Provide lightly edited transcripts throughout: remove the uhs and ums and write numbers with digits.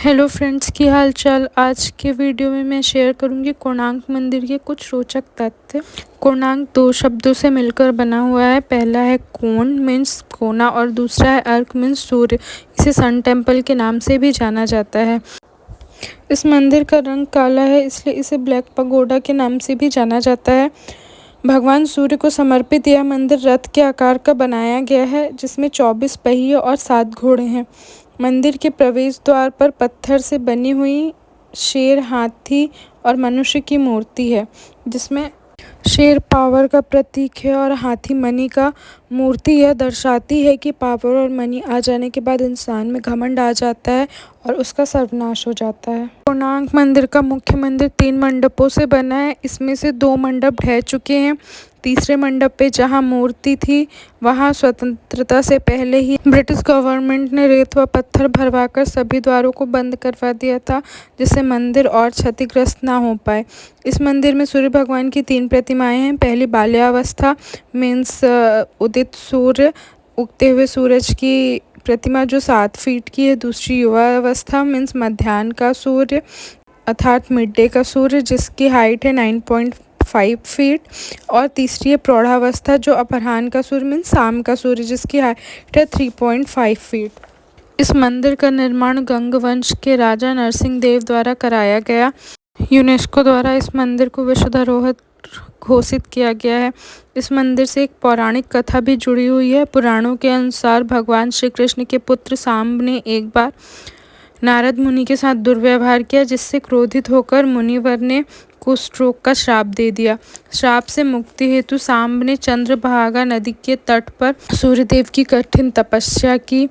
Hello friends, की हाल चाल। आज के वीडियो में मैं शेयर करूंगी कोणार्क मंदिर के कुछ रोचक तथ्य। कोणार्क दो शब्दों से मिलकर बना हुआ है। पहला है कोण मीन्स कोना और दूसरा है अर्क मीन्स सूर्य। इसे सन टेम्पल के नाम से भी जाना जाता है। इस मंदिर का रंग काला है, इसलिए इसे ब्लैक पगोडा के नाम से भी जाना जाता है। भगवान सूर्य को समर्पित यह मंदिर रथ के आकार का बनाया गया है, जिसमें 24 पहिए और 7 घोड़े हैं। मंदिर के प्रवेश द्वार पर पत्थर से बनी हुई शेर, हाथी और मनुष्य की मूर्ति है, जिसमें शेर पावर का प्रतीक है और हाथी मनी का मूर्ति। यह दर्शाती है कि पावर और मनी आ जाने के बाद इंसान में घमंड आ जाता है और उसका सर्वनाश हो जाता है। कोणार्क मंदिर का मुख्य मंदिर 3 मंडपों से बना है। इसमें से 2 मंडप ढह चुके हैं। तीसरे मंडप पे जहां मूर्ति थी, वहां स्वतंत्रता से पहले ही ब्रिटिश गवर्नमेंट ने रेत व पत्थर भरवाकर सभी द्वारों को बंद करवा दिया था, जिससे मंदिर और क्षतिग्रस्त ना हो पाए। इस मंदिर में सूर्य भगवान की 3 प्रतिमाएं हैं। पहली बाल्यावस्था मीन्स उदित सूर्य, उगते हुए सूरज की प्रतिमा जो 7 फीट की है। दूसरी युवा अवस्था मीन्स मध्याह्न का सूर्य अर्थात मिड डे का सूर्य, जिसकी हाइट है 9.5 फीट। और तीसरी है प्रौढ़ावस्था जो अपराह्न का सूर्य मीन्स शाम का सूर्य, जिसकी हाइट है 3.5 फीट। इस मंदिर का निर्माण गंग वंश के राजा नरसिंह देव द्वारा कराया गया। यूनेस्को द्वारा इस मंदिर को विश्व धरोहर घोषित किया गया है। इस मंदिर से एक पौराणिक कथा भी जुड़ी हुई है। पुराणों के अनुसार भगवान श्री कृष्ण के पुत्र सांब ने एक बार नारद मुनि के साथ दुर्व्यवहार किया, जिससे क्रोधित होकर मुनिवर ने कुष्ठरोग का श्राप दे दिया। श्राप से मुक्ति हेतु सांब ने चंद्रभागा नदी के तट पर सूर्यदेव की कठिन तपस्या की।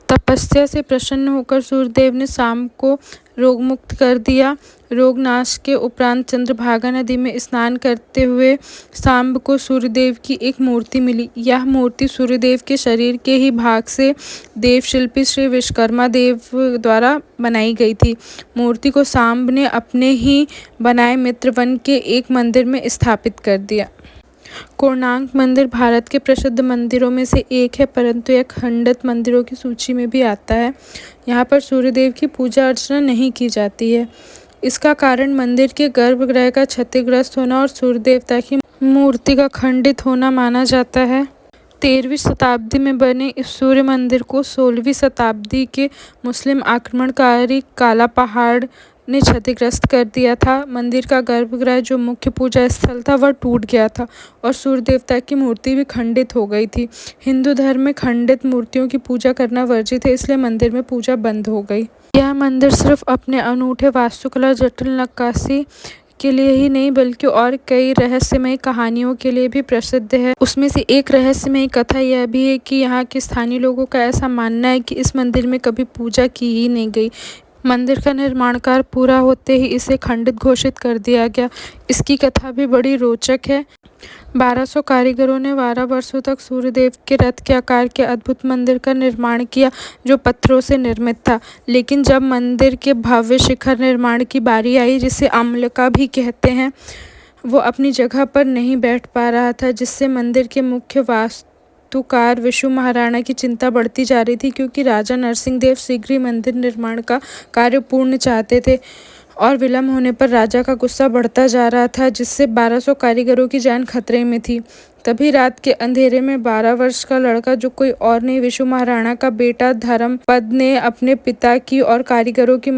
तपस्या से प्रसन्न होकर सूर्यदेव ने सांब को रोग मुक्त कर दिया। रोग नाश के उपरांत चंद्रभागा नदी में स्नान करते हुए सांब को सूर्यदेव की एक मूर्ति मिली। यह मूर्ति सूर्यदेव के शरीर के ही भाग से देव शिल्पी श्री विश्वकर्मा देव द्वारा बनाई गई थी। मूर्ति को सांब ने अपने ही बनाए मित्रवन के एक मंदिर में स्थापित कर दिया। कोणार्क मंदिर भारत के प्रसिद्ध मंदिरों में से एक है, परंतु यह खंडित मंदिरों की सूची में भी आता है। यहाँ पर सूर्यदेव की पूजा अर्चना नहीं की जाती है। इसका कारण मंदिर के गर्भगृह का क्षतिग्रस्त होना और सूर्य देवता की मूर्ति का खंडित होना माना जाता है। 13वीं शताब्दी में बने इस सूर्य मंदिर को 16वीं शताब्दी के मुस्लिम आक्रमणकारी काला पहाड़ ने क्षतिग्रस्त कर दिया था। मंदिर का गर्भगृह जो मुख्य पूजा स्थल था वह टूट गया था और सूर्य देवता की मूर्ति भी खंडित हो गई थी। हिंदू धर्म में खंडित मूर्तियों की पूजा करना वर्जित है, इसलिए मंदिर में पूजा बंद हो गई। यह मंदिर सिर्फ अपने अनूठे वास्तुकला, जटिल नक्काशी के लिए ही नहीं बल्कि और कई रहस्यमय कहानियों के लिए भी प्रसिद्ध है। उसमें से एक रहस्यमय कथा यह भी है कि यहाँ के स्थानीय लोगों का ऐसा मानना है कि इस मंदिर में कभी पूजा की ही नहीं गई। मंदिर का निर्माण कार्य पूरा होते ही इसे खंडित घोषित कर दिया गया। इसकी कथा भी बड़ी रोचक है। 1200 कारीगरों ने 12 वर्षों तक सूर्यदेव के रथ के आकार के अद्भुत मंदिर का निर्माण किया, जो पत्थरों से निर्मित था। लेकिन जब मंदिर के भव्य शिखर निर्माण की बारी आई, जिसे अम्लका भी कहते हैं, वो अपनी जगह पर नहीं बैठ पा रहा था, जिससे मंदिर के मुख्य वास्तुकार विशु महाराणा की चिंता बढ़ती जा रही थी, क्योंकि राजा नरसिंह देव शीघ्र ही मंदिर निर्माण का कार्य पूर्ण चाहते थे और विलम्ब होने पर राजा का गुस्सा बढ़ता जा रहा था, जिससे 1200 कारीगरों की जान खतरे में थी। तभी रात के अंधेरे में 12 वर्ष का लड़का, जो कोई और नहीं विशु महाराणा का बेटा धर्मपद ने अपने पिता की और कारीगरों की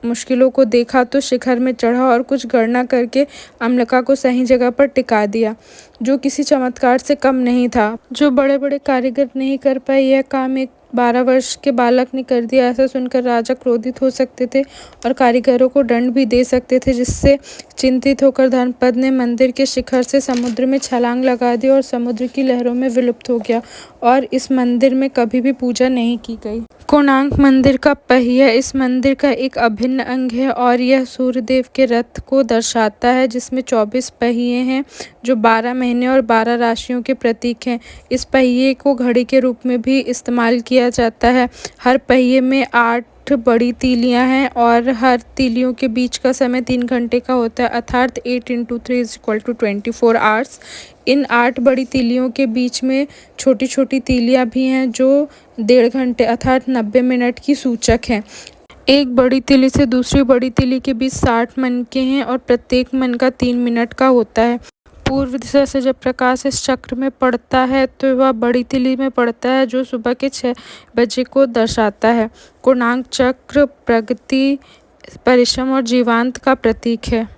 मुश्किलों को देखा तो शिखर में चढ़ा और कुछ गणना करके अम्लका को सही जगह पर टिका दिया, जो किसी चमत्कार से कम नहीं था। जो बड़े बड़े कारीगर नहीं कर पाए, यह काम एक 12 वर्ष के बालक ने कर दिया। ऐसा सुनकर राजा क्रोधित हो सकते थे और कारीगरों को दंड भी दे सकते थे, जिससे चिंतित होकर धर्मपद ने मंदिर के शिखर से समुद्र में छलांग लगा दी और समुद्र की लहरों में विलुप्त हो गया और इस मंदिर में कभी भी पूजा नहीं की गई। कोणार्क मंदिर का पहिया इस मंदिर का एक अभिन्न अंग है और यह सूर्यदेव के रथ को दर्शाता है, जिसमें 24 पहिए हैं जो 12 महीने और 12 राशियों के प्रतीक हैं। इस पहिए को घड़ी के रूप में भी इस्तेमाल किया जाता है। हर पहिए में 8 बड़ी तीलियां हैं और हर तीलियों के बीच का समय 3 घंटे का होता है, अर्थात 8 × 3 = 24 आवर्स। इन 8 बड़ी तीलियों के बीच में छोटी छोटी तीलियां भी हैं जो 1.5 घंटे अर्थात 90 मिनट की सूचक हैं। एक बड़ी तीली से दूसरी बड़ी तीली के बीच 60 मनके हैं और प्रत्येक मनका 3 मिनट का होता है। पूर्व दिशा से जब प्रकाश इस चक्र में पड़ता है तो वह बड़ी तीली में पड़ता है, जो सुबह के 6 बजे को दर्शाता है। कोणार्क चक्र प्रगति, परिश्रम और जीवांत का प्रतीक है।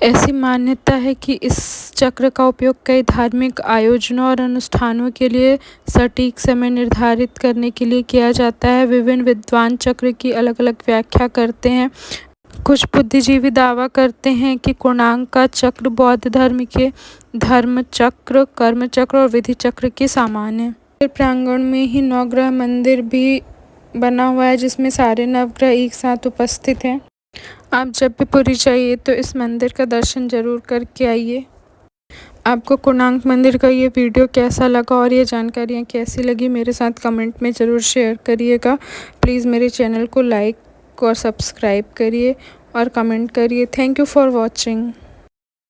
ऐसी मान्यता है कि इस चक्र का उपयोग कई धार्मिक आयोजनों और अनुष्ठानों के लिए सटीक समय निर्धारित करने के लिए किया जाता है। विभिन्न विद्वान चक्र की अलग अलग व्याख्या करते हैं। कुछ बुद्धिजीवी दावा करते हैं कि कोणार्क का चक्र बौद्ध धर्म के धर्म चक्र, कर्म चक्र और विधि चक्र के समान है। प्रांगण में ही नवग्रह मंदिर भी बना हुआ है, जिसमें सारे नवग्रह एक साथ उपस्थित हैं। आप जब भी पुरी जाइए तो इस मंदिर का दर्शन जरूर करके आइए। आपको कोणार्क मंदिर का ये वीडियो कैसा लगा और ये जानकारियाँ कैसी लगी, मेरे साथ कमेंट में ज़रूर शेयर करिएगा। प्लीज़ मेरे चैनल को लाइक और सब्सक्राइब करिए और कमेंट करिए। Thank you for watching.